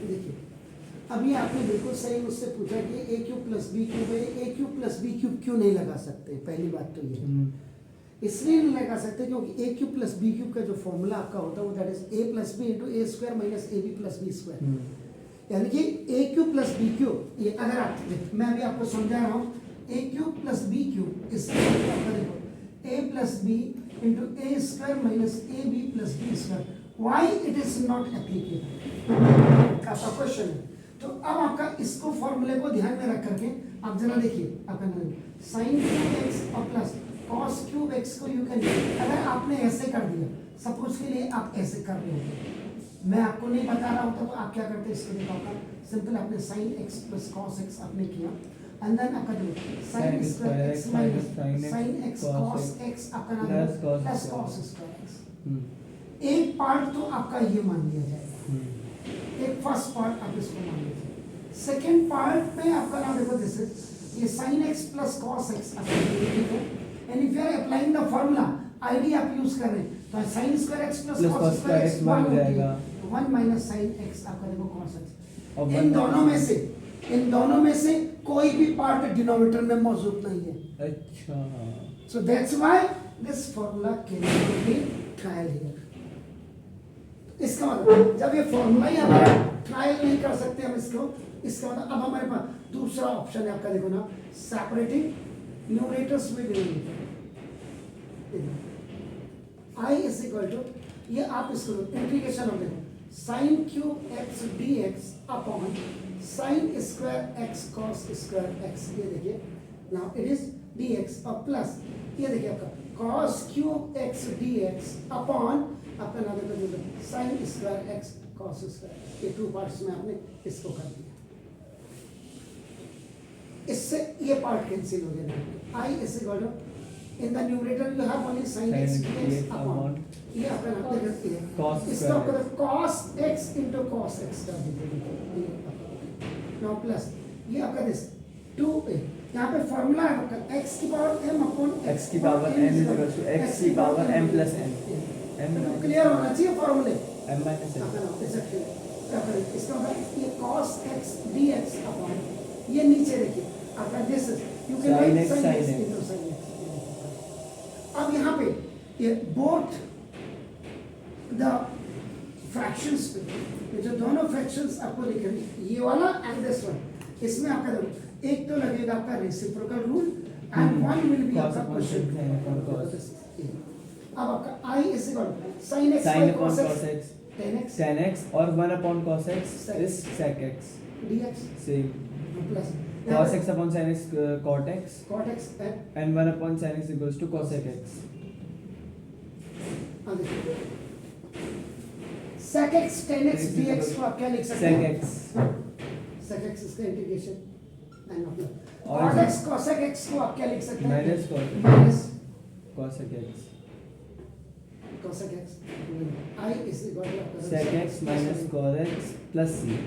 देखिए अभी आपने बिल्कुल सही मुझसे पूछा कि A cube plus B cube है, ए क्यूब प्लस बी क्यूब क्यों नहीं लगा सकते? पहली बात तो ये इसलिए नहीं लगा सकते क्योंकि A cube plus B cube का जो फॉर्मूला आपका होता है वो that is A plus B into A square minus A B plus B square. यानी कि A cube plus B cube, ये अगर आप मैं अभी आपको समझा रहा हूँ, A cube plus B cube इसका देखो A plus B into A square minus A B plus B square. Why it is not applicable आपका क्वेश्चन है। तो अब आपका इसको फॉर्मूले को ध्यान में रख करके आप जरा देखिए आपका साइन क्यूब एक्स और प्लस कॉस क्यूब एक्स को यू कैन, अगर आपने ऐसे कर दिया सपोज के लिए आप ऐसे कर रहे हो, मैं आपको नहीं बता रहा होता तो आप क्या करते इसके लिए आपका सिंपल आपने sine x plus cos x आपने किया एंड देन आपका जो sine square x minus sine x cos x आपका नाम प्लस कॉस स्क्वायर एक्स। एक पार्ट तो आपका ये मान लिया जाएगा, एक फर्स्ट पार्ट आप इसको मान लीजिए। सेकेंड पार्ट में आपका नाम देखो दिस इज ये sin x plus cos x and if you are applying the formula ID आप यूज कर रहे हैं तो sin square x plus cos square x 1 हो जाएगा 1 माइनस sin x आपका देखो cos x। इन दोनों में से कोई भी पार्ट डिनोमिनेटर में मौजूद नहीं है। अच्छा, so that's why this formula can not be trial here. इसका मतलब जब ये फॉर्मूला ही हमारा ट्रायल नहीं कर सकते हम इसको, इसका मतलब अब हमारे पास दूसरा ऑप्शन है आपका देखो ना, separating numerators with denominator. I is equal to ये आप इसको इंटीग्रेशन ऑफ देखो sin cube x dx upon sin square x cos square x, ये देखिए नाउ इट इज dx और प्लस ये देखिए आपका cos cube x dx upon आपका नाम है जो sin square x cos square, ये टू पार्ट्स में आपने इसको कर दिया। इससे ये पार्ट कैंसिल हो गया। I is equal to in the numerator you have only sin x dx upon ये आपका नाम देखते हैं cos इसका आपका cos x into cos x कर दीजिए। नाउ प्लस ये आपका दिस 2a, यहाँ पे फॉर्मूला है आपका x की पावर m अपॉन x की power n is equal to x की power m plus n। Clear होना चाहिए फॉर्मूले m माइनस n। इसका मतलब ये cos x dx अपॉन ये नीचे देखिए आपका this you can write sin x into sin x। अब यहाँ पे ये बोथ द फ्रैक्शंस पे ये जो दोनों फ्रैक्शंस आपको दिख रही है ये वाला एंड दिस वन, इसमें आपका देखो एक तो लगेगा आपका reciprocal rule and one will be आपका क्वेश्चन। अब आपका I is equal sin x sin by upon cos cos x x 10x और 1 upon cos x is sec x dx same plus cos x upon sin x cot x cot x and 1 upon sin x equals to cosec x। sec x 10x dx को आप क्या लिख सकते sec हैं? x sec x इसका integration and मतलब और cot x cosec x को आप क्या लिख सकते हैं? minus cos minus cosec x cosec x I is equal to sec x minus cos x plus c।